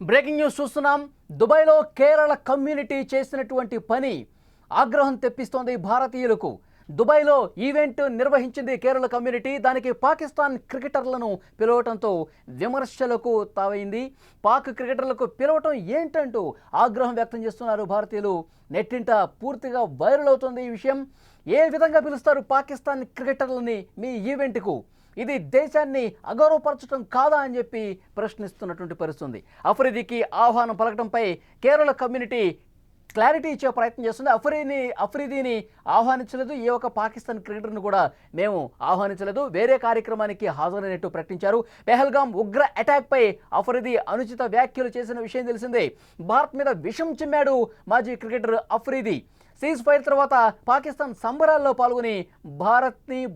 Breaking news చూస్తున్నాం. దుబాయ్లో Kerala community చేసినటువంటి పని ఆగ్రహం తెప్పిస్తోంది భారతీయులకు. దుబాయ్లో ఈవెంట్ నిర్వహించింది కేరళ కమ్యూనిటీ. దానికి పాకిస్తాన్ క్రికెటర్లను పిలవటంతో విమర్శలకు తావైంది. పాక్ క్రికెటర్లకు పిలవటం ఏంటంటూ ఆగ్రహం వ్యక్తం చేస్తున్నారు భారతీయులు. నెట్టింట పూర్తిగా వైరల్ అవుతుంది ఈ విషయం. ఏ విధంగా పిలుస్తారు పాకిస్తాన్ క్రికెటర్లని మీ ఈవెంట్కు? ఇది దేశాన్ని అగౌరవపరచడం కాదా అని చెప్పి ప్రశ్నిస్తున్నటువంటి పరిస్థితుంది. అఫ్రిదీకి ఆహ్వానం పలకడంపై కేరళ కమ్యూనిటీ క్లారిటీ ఇచ్చే ప్రయత్నం చేస్తుంది. అఫ్రిదీని ఆహ్వానించలేదు, ఏ ఒక్క పాకిస్తాన్ క్రికెటర్ను కూడా మేము ఆహ్వానించలేదు, వేరే కార్యక్రమానికి హాజరైనట్టు ప్రకటించారు. పెహల్గాం ఉగ్ర అటాక్పై అఫ్రిదీ అనుచిత వ్యాఖ్యలు చేసిన విషయం తెలిసిందే. భారత్ మీద విషం చిమ్మాడు మాజీ క్రికెటర్ అఫ్రిదీ. సీజ్ ఫైర్ తర్వాత పాకిస్తాన్ సంబరాల్లో పాల్గొని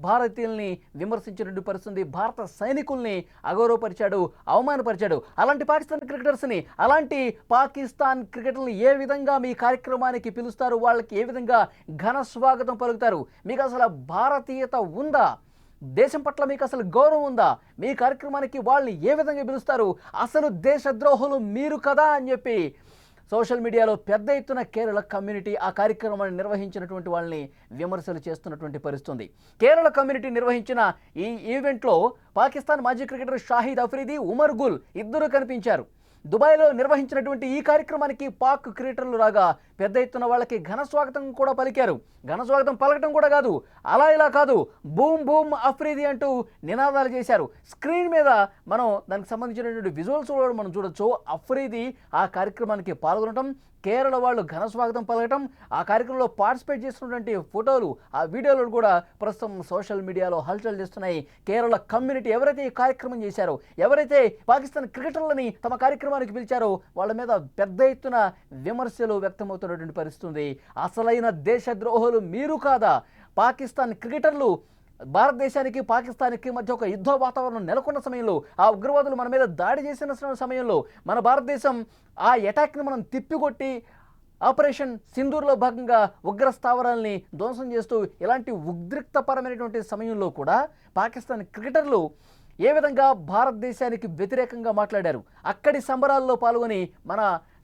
భారతీయుల్ని విమర్శించినట్టు పరిస్థితుంది. భారత సైనికుల్ని అగౌరవపరిచాడు, అవమానపరిచాడు. అలాంటి పాకిస్తాన్ క్రికెటర్స్ని, అలాంటి పాకిస్తాన్ క్రికెటర్ని ఏ విధంగా మీ కార్యక్రమానికి పిలుస్తారు? వాళ్ళకి ఏ విధంగా ఘన స్వాగతం పలుకుతారు? మీకు అసలు భారతీయత ఉందా? దేశం పట్ల మీకు అసలు గౌరవం ఉందా? మీ కార్యక్రమానికి వాళ్ళని ఏ విధంగా పిలుస్తారు? అసలు దేశద్రోహులు మీరు కదా అని చెప్పి సోషల్ మీడియాలో పెద్ద ఎత్తున కేరళ కమ్యూనిటీ ఆ కార్యక్రమాన్ని నిర్వహించినటువంటి వాళ్ళని విమర్శలు చేస్తున్నటువంటి పరిస్థితుంది. కేరళ కమ్యూనిటీ నిర్వహించిన ఈ ఈవెంట్లో పాకిస్తాన్ మాజీ క్రికెటర్ షాహిద్ అఫ్రిదీ, ఉమర్ గుల్ ఇద్దరు కనిపించారు. దుబాయ్లో నిర్వహించినటువంటి ఈ కార్యక్రమానికి పాక్ క్రికెటర్లు రాగా పెద్ద ఎత్తున వాళ్ళకి ఘన స్వాగతం కూడా పలికారు. ఘన స్వాగతం పలకటం కూడా కాదు, అలా ఇలా కాదు, బూమ్ బూమ్ అఫ్రిదీ అంటూ నినాదాలు చేశారు. స్క్రీన్ మీద మనం దానికి సంబంధించినటువంటి విజువల్స్ కూడా మనం చూడొచ్చు. అఫ్రిదీ ఆ కార్యక్రమానికి పాల్గొనడం, కేరళ వాళ్ళు ఘన స్వాగతం పలకటం, ఆ కార్యక్రమంలో పార్టిసిపేట్ చేస్తున్నటువంటి ఫోటోలు, ఆ వీడియోలు కూడా ప్రస్తుతం సోషల్ మీడియాలో హల్చల్ చేస్తున్నాయి. కేరళ కమ్యూనిటీ ఎవరైతే ఈ కార్యక్రమం చేశారో, ఎవరైతే పాకిస్తాన్ క్రికెటర్లని తమ కార్యక్రమానికి పిలిచారో వాళ్ళ మీద పెద్ద ఎత్తున విమర్శలు వ్యక్తమవుతున్నటువంటి పరిస్థితుంది. అసలైన దేశద్రోహులు మీరు కాదా? పాకిస్తాన్ క్రికెటర్లు భారతదేశానికి పాకిస్తాన్కి మధ్య ఒక యుద్ధ వాతావరణం నెలకొన్న సమయంలో, ఆ ఉగ్రవాదులు మన మీద దాడి చేసిన సమయంలో మన భారతదేశం ఆ అటాక్ని మనం తిప్పికొట్టి ఆపరేషన్ సింధూర్లో భాగంగా ఉగ్ర స్థావరాల్ని ధ్వంసం చేస్తూ ఇలాంటి ఉద్రిక్తపరమైనటువంటి సమయంలో కూడా పాకిస్తాన్ క్రికెటర్లు ఏ విధంగా భారతదేశానికి వ్యతిరేకంగా మాట్లాడారు, అక్కడి సంబరాల్లో పాల్గొని మన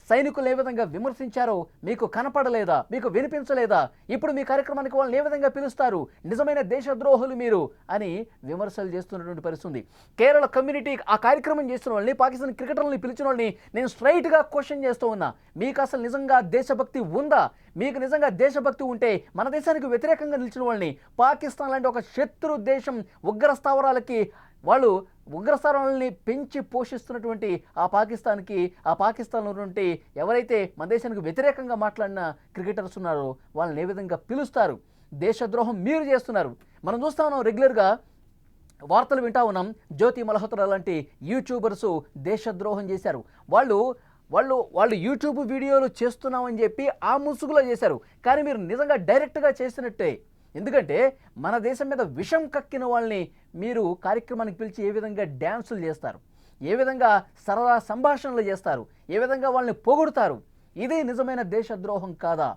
సైనికులు ఏ విధంగా విమర్శించారో మీకు కనపడలేదా? మీకు వినిపించలేదా? ఇప్పుడు మీ కార్యక్రమానికి వాళ్ళని ఏ విధంగా పిలుస్తారు? నిజమైన దేశద్రోహులు మీరు అని విమర్శలు చేస్తున్నటువంటి పరిస్థితుంది. కేరళ కమ్యూనిటీ ఆ కార్యక్రమం చేస్తున్న వాళ్ళని, పాకిస్తాన్ క్రికెటర్లని పిలిచిన వాళ్ళని నేను స్ట్రైట్గా క్వశ్చన్ చేస్తూ ఉన్నా. మీకు అసలు నిజంగా దేశభక్తి ఉందా? మీకు నిజంగా దేశభక్తి ఉంటే మన దేశానికి వ్యతిరేకంగా నిలిచిన వాళ్ళని, పాకిస్తాన్ లాంటి ఒక శత్రు దేశం ఉగ్ర స్థావరాలకి వాళ్ళు ఉగ్రస్థానాలని పెంచి పోషిస్తున్నటువంటి ఆ పాకిస్తాన్లో ఉన్నటువంటి ఎవరైతే మన దేశానికి వ్యతిరేకంగా మాట్లాడిన క్రికెటర్స్ ఉన్నారో వాళ్ళని ఏ విధంగా పిలుస్తారు? దేశద్రోహం మీరు చేస్తున్నారు. మనం చూస్తా ఉన్నాం, రెగ్యులర్గా వార్తలు వింటా ఉన్నాం. జ్యోతి మల్హోత్రా లాంటి యూట్యూబర్స్ దేశద్రోహం చేశారు. వాళ్ళు యూట్యూబ్ వీడియోలు చేస్తున్నామని చెప్పి ఆ ముసుగులో చేశారు. కానీ మీరు నిజంగా డైరెక్ట్గా చేసినట్టే. ఎందుకంటే మన దేశం మీద విషం కక్కిన వాళ్ళని మీరు కార్యక్రమానికి పిలిచి ఏ విధంగా డ్యాన్సులు చేస్తారు, ఏ విధంగా సరదా సంభాషణలు చేస్తారు, ఏ విధంగా వాళ్ళని పొగుడుతారు? ఇది నిజమైన దేశద్రోహం కాదా?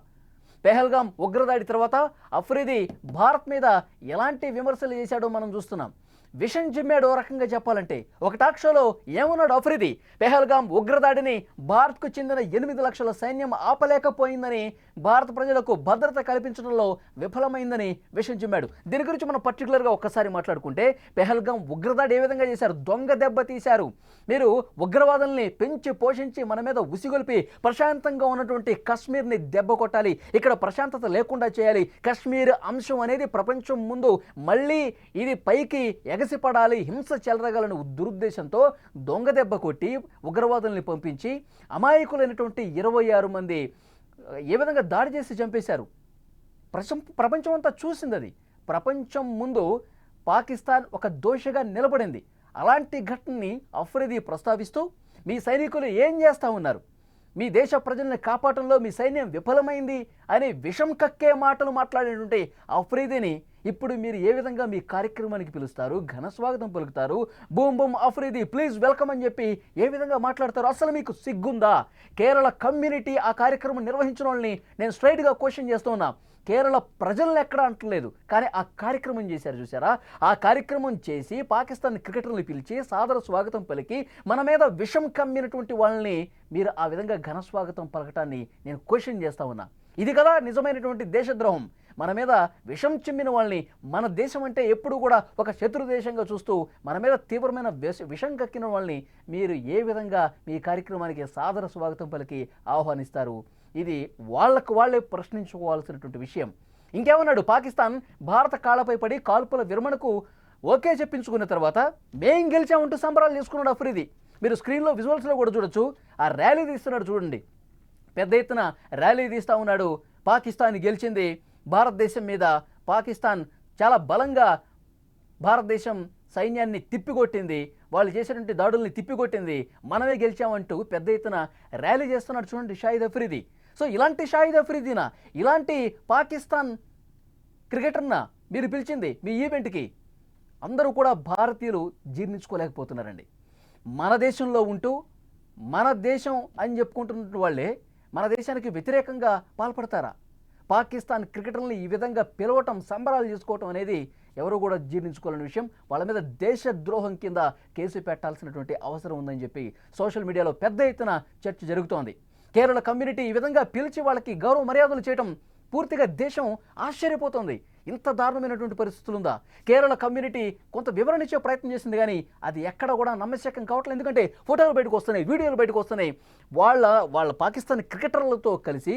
పెహల్గాం ఉగ్రదాడి తర్వాత అఫ్రిదీ భారత్ మీద ఎలాంటి విమర్శలు చేశాడో మనం చూస్తున్నాం. విషం జిమ్మాడు ఓ రకంగా చెప్పాలంటే. ఒక టాక్ షోలో ఏమన్నాడు అఫ్రిదీ? పెహల్గాం ఉగ్రదాడిని భారత్కు చెందిన 8 లక్షల సైన్యం ఆపలేకపోయిందని, భారత ప్రజలకు భద్రత కల్పించడంలో విఫలమైందని విషం జిమ్మాడు. దీని గురించి మనం పర్టికులర్గా ఒక్కసారి మాట్లాడుకుంటే, పెహల్గాం ఉగ్రదాడి ఏ విధంగా చేశారు? దొంగ దెబ్బ తీశారు. మీరు ఉగ్రవాదుల్ని పెంచి పోషించి మన మీద ఉసిగొల్పి ప్రశాంతంగా ఉన్నటువంటి కశ్మీర్ని దెబ్బ కొట్టాలి, ఇక్కడ ప్రశాంతత లేకుండా చేయాలి, కశ్మీర్ అంశం అనేది ప్రపంచం ముందు మళ్ళీ ఇది పైకి ఎగసిపడాలి, హింస చెలరగాలని దురుద్దేశంతో దొంగ దెబ్బ కొట్టి ఉగ్రవాదుల్ని పంపించి అమాయకులైనటువంటి 26 మంది ఏ విధంగా దాడి చేసి చంపేశారు. ప్రపంచం అంతా చూసింది. అది ప్రపంచం ముందు పాకిస్తాన్ ఒక దోషిగా నిలబడింది. అలాంటి ఘటనని అఫ్రిదీ ప్రస్తావిస్తూ మీ సైనికులు ఏం చేస్తూ ఉన్నారు, మీ దేశ ప్రజల్ని కాపాడటంలో మీ సైన్యం విఫలమైంది అని విషం కక్కే మాటలు మాట్లాడేటువంటి అఫ్రిదీని ఇప్పుడు మీరు ఏ విధంగా మీ కార్యక్రమానికి పిలుస్తారు, ఘన స్వాగతం పలుకుతారు, boom boom Afridi please welcome అని చెప్పి ఏ విధంగా మాట్లాడతారు? అసలు మీకు సిగ్గుందా? కేరళ కమ్యూనిటీ ఆ కార్యక్రమం నిర్వహించిన వాళ్ళని నేను స్ట్రైట్గా క్వశ్చన్ చేస్తూ ఉన్నా. కేరళ ప్రజలను ఎక్కడ అంటలేదు, కానీ ఆ కార్యక్రమం చేశారు చూసారా? ఆ కార్యక్రమం చేసి పాకిస్తాన్ క్రికెటర్లు పిలిచి సాదర స్వాగతం పలికి మన మీద విషం కమ్మినటువంటి వాళ్ళని మీరు ఆ విధంగా ఘన స్వాగతం పలకటాన్ని నేను క్వశ్చన్ చేస్తా ఉన్నా. ఇది కదా నిజమైనటువంటి దేశద్రోహం. మన మీద విషం చిమ్మిన వాళ్ళని, మన దేశం అంటే ఎప్పుడు కూడా ఒక శత్రు దేశంగా చూస్తూ మన మీద తీవ్రమైన విషం కక్కిన వాళ్ళని మీరు ఏ విధంగా మీ కార్యక్రమానికి సాదర స్వాగతం పలికి ఆహ్వానిస్తారు? ఇది వాళ్ళకు వాళ్ళే ప్రశ్నించుకోవాల్సినటువంటి విషయం. ఇంకేమన్నాడు? పాకిస్తాన్ భారత కాళ్ళపై పడి కాల్పుల విరమణకు ఓకే చెప్పించుకున్న తర్వాత మేం గెలిచామంటూ సంబరాలు చేసుకున్నాడు అఫ్రిది. మీరు స్క్రీన్లో విజువల్స్లో కూడా చూడొచ్చు. ఆ ర్యాలీ తీస్తున్నాడు చూడండి, పెద్ద ఎత్తున ర్యాలీ తీస్తూ ఉన్నాడు. పాకిస్తాన్ గెలిచింది, భారతదేశం మీద పాకిస్తాన్ చాలా బలంగా భారతదేశం సైన్యాన్ని తిప్పికొట్టింది, వాళ్ళు చేసినటువంటి దాడుల్ని తిప్పికొట్టింది, మనమే గెలిచామంటూ పెద్ద ఎత్తున ర్యాలీ చేస్తున్నాడు చూడండి షాహిద్ అఫ్రిది. సో ఇలాంటి షాహిద్ అఫ్రిదీనా, ఇలాంటి పాకిస్తాన్ క్రికెటర్నా మీరు పిలిచింది మీ ఈవెంట్కి? అందరూ కూడా భారతీయులు జీర్ణించుకోలేకపోతున్నారండి. మన దేశంలో ఉంటూ మన దేశం అని చెప్పుకుంటున్న వాళ్ళే మన దేశానికి వ్యతిరేకంగా పాల్పడతారా? పాకిస్తాన్ క్రికెటర్ని ఈ విధంగా పిలవటం, సంబరాలు చేసుకోవటం అనేది ఎవరు కూడా జీర్ణించుకోలేని విషయం. వాళ్ళ మీద దేశద్రోహం కింద కేసు పెట్టాల్సినటువంటి అవసరం ఉందని చెప్పి సోషల్ మీడియాలో పెద్ద ఎత్తున చర్చ జరుగుతోంది. కేరళ కమ్యూనిటీ ఈ విధంగా పిలిచి వాళ్ళకి గౌరవ మర్యాదలు చేయటం పూర్తిగా దేశం ఆశ్చర్యపోతుంది. ఇంత దారుణమైనటువంటి పరిస్థితులు ఉందా? కేరళ కమ్యూనిటీ కొంత వివరణ ఇచ్చే ప్రయత్నం చేసింది, కానీ అది ఎక్కడ కూడా నమ్మశక్యం కావట్లేదు. ఎందుకంటే ఫోటోలు బయటకు వస్తున్నాయి, వీడియోలు బయటకు వస్తున్నాయి. వాళ్ళ పాకిస్తాన్ క్రికెటర్లతో కలిసి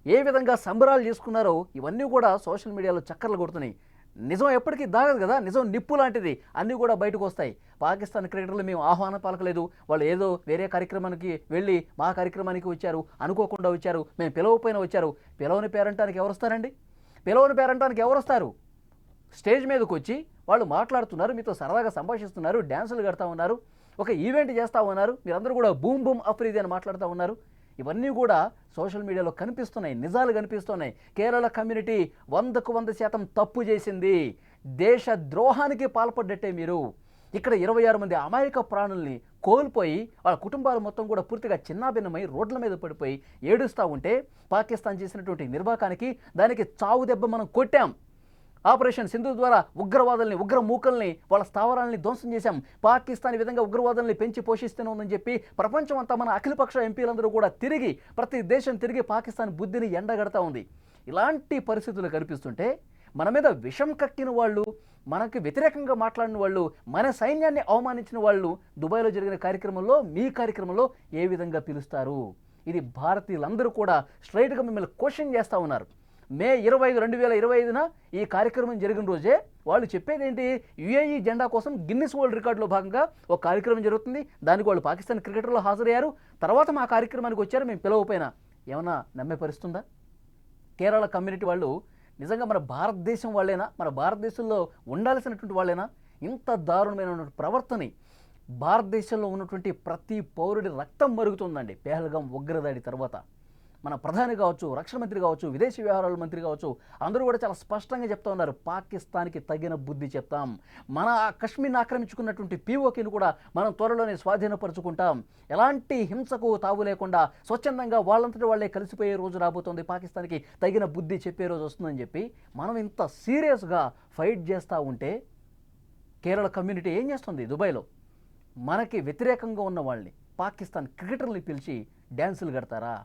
ఏ విధంగా సంబరాలు చేసుకున్నారో ఇవన్నీ కూడా సోషల్ మీడియాలో చక్కర్లు కొడుతున్నాయి. నిజం ఎప్పటికీ దాగదు కదా, నిజం నిప్పు లాంటిది, అన్నీ కూడా బయటకు వస్తాయి. పాకిస్తాన్ క్రికెటర్లు మేము ఆహ్వానం పలకలేదు, వాళ్ళు ఏదో వేరే కార్యక్రమానికి వెళ్ళి మా కార్యక్రమానికి వచ్చారు, అనుకోకుండా వచ్చారు, మేము పిలవపోయినా వచ్చారు. పిలవని పేరంటానికి ఎవరు వస్తారండి? పిలవని పేరంటానికి ఎవరు వస్తారు? స్టేజ్ మీదకి వచ్చి వాళ్ళు మాట్లాడుతున్నారు, మీతో సరదాగా సంభాషిస్తున్నారు, డ్యాన్సులు కడతా ఉన్నారు, ఒక ఈవెంట్ చేస్తూ ఉన్నారు, మీరందరూ కూడా బూమ్ బూమ్ అఫ్రిది అని మాట్లాడుతూ ఉన్నారు. ఇవన్నీ కూడా సోషల్ మీడియాలో కనిపిస్తున్నాయి, నిజాలు కనిపిస్తున్నాయి. కేరళ కమ్యూనిటీ 100కు 100% తప్పు చేసింది, దేశ ద్రోహానికి పాల్పడ్డట్టే. మీరు ఇక్కడ 26 మంది అమాయక ప్రాణుల్ని కోల్పోయి వాళ్ళ కుటుంబాలు మొత్తం కూడా పూర్తిగా చిన్నాభిన్నమై రోడ్ల మీద పడిపోయి ఏడుస్తూ ఉంటే పాకిస్తాన్ చేసినటువంటి నిర్వాకానికి, దానికి చావు దెబ్బ మనం కొట్టాం. ఆపరేషన్ సింధు ద్వారా ఉగ్రవాదుల్ని, ఉగ్ర మూకల్ని, వాళ్ళ స్థావరాలని ధ్వంసం చేశాం. పాకిస్తాన్ ఈ విధంగా ఉగ్రవాదుల్ని పెంచి పోషిస్తూనే ఉందని చెప్పి ప్రపంచం అంతా మన అఖిలపక్ష ఎంపీలందరూ కూడా తిరిగి, ప్రతి దేశం తిరిగి పాకిస్తాన్ బుద్ధిని ఎండగడతా ఉంది. ఇలాంటి పరిస్థితులు కనిపిస్తుంటే మన మీద విషం కక్కిన వాళ్ళు, మనకి వ్యతిరేకంగా మాట్లాడిన వాళ్ళు, మన సైన్యాన్ని అవమానించిన వాళ్ళు దుబాయ్లో జరిగిన కార్యక్రమంలో, మీ కార్యక్రమంలో ఏ విధంగా పిలుస్తారు? ఇది భారతీయులందరూ కూడా స్ట్రైట్గా మిమ్మల్ని క్వశ్చన్ చేస్తూ ఉన్నారు. మే 25, 2025న ఈ కార్యక్రమం జరిగిన రోజే వాళ్ళు చెప్పేది ఏంటి? యుఏఈ జెండా కోసం గిన్నిస్ వరల్డ్ రికార్డులో భాగంగా ఒక కార్యక్రమం జరుగుతుంది, దానికి వాళ్ళు పాకిస్తాన్ క్రికెటర్లు హాజరయ్యారు, తర్వాత మా కార్యక్రమానికి వచ్చారు, మేము పిలవపోయినా. ఏమన్నా నమ్మే పరిస్థితుందా? కేరళ కమ్యూనిటీ వాళ్ళు నిజంగా మన భారతదేశం వాళ్ళేనా? మన భారతదేశంలో ఉండాల్సినటువంటి వాళ్ళేనా? ఇంత దారుణమైన ప్రవర్తన భారతదేశంలో ఉన్నటువంటి ప్రతి పౌరుడి రక్తం మరుగుతుందండి. పెహల్గాం ఉగ్రదాడి తర్వాత మన ప్రధాని కావచ్చు, రక్షణ మంత్రి కావచ్చు, విదేశీ వ్యవహారాల మంత్రి కావచ్చు, అందరూ కూడా చాలా స్పష్టంగా చెప్తా ఉన్నారు, పాకిస్తాన్కి తగిన బుద్ధి చెప్తాం, మన కశ్మీర్ని ఆక్రమించుకున్నటువంటి పీఓకేను కూడా మనం త్వరలోనే స్వాధీనపరుచుకుంటాం, ఎలాంటి హింసకు తావు లేకుండా స్వచ్ఛందంగా వాళ్ళంతటి వాళ్ళే కలిసిపోయే రోజు రాబోతోంది, పాకిస్తాన్కి తగిన బుద్ధి చెప్పే రోజు వస్తుందని చెప్పి మనం ఇంత సీరియస్గా ఫైట్ చేస్తూ ఉంటే కేరళ కమ్యూనిటీ ఏం చేస్తుంది? దుబాయ్లో మనకి వ్యతిరేకంగా ఉన్న వాళ్ళని, పాకిస్తాన్ క్రికెటర్ని పిలిచి డ్యాన్సులు కడతారా?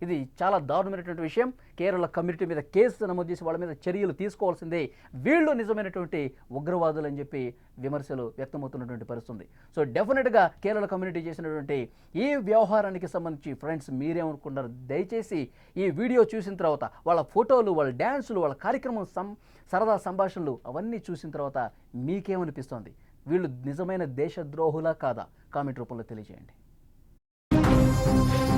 ఇది చాలా దారుణమైనటువంటి విషయం. కేరళ కమ్యూనిటీ మీద కేసు నమోదు చేసి వాళ్ళ మీద చర్యలు తీసుకోవాల్సిందే. వీళ్ళు నిజమైనటువంటి ఉగ్రవాదులు అని చెప్పి విమర్శలు వ్యక్తమవుతున్నటువంటి పరిస్థితుంది. సో డెఫినెట్గా కేరళ కమ్యూనిటీ చేసినటువంటి ఈ వ్యవహారానికి సంబంధించి ఫ్రెండ్స్ మీరేమనుకుంటారు? దయచేసి ఈ వీడియో చూసిన తర్వాత వాళ్ళ ఫోటోలు, వాళ్ళ డ్యాన్సులు, వాళ్ళ కార్యక్రమం, సరదా సంభాషణలు అవన్నీ చూసిన తర్వాత మీకేమనిపిస్తోంది? వీళ్ళు నిజమైన దేశద్రోహులా కాదా? కామెంట్ రూపంలో తెలియజేయండి.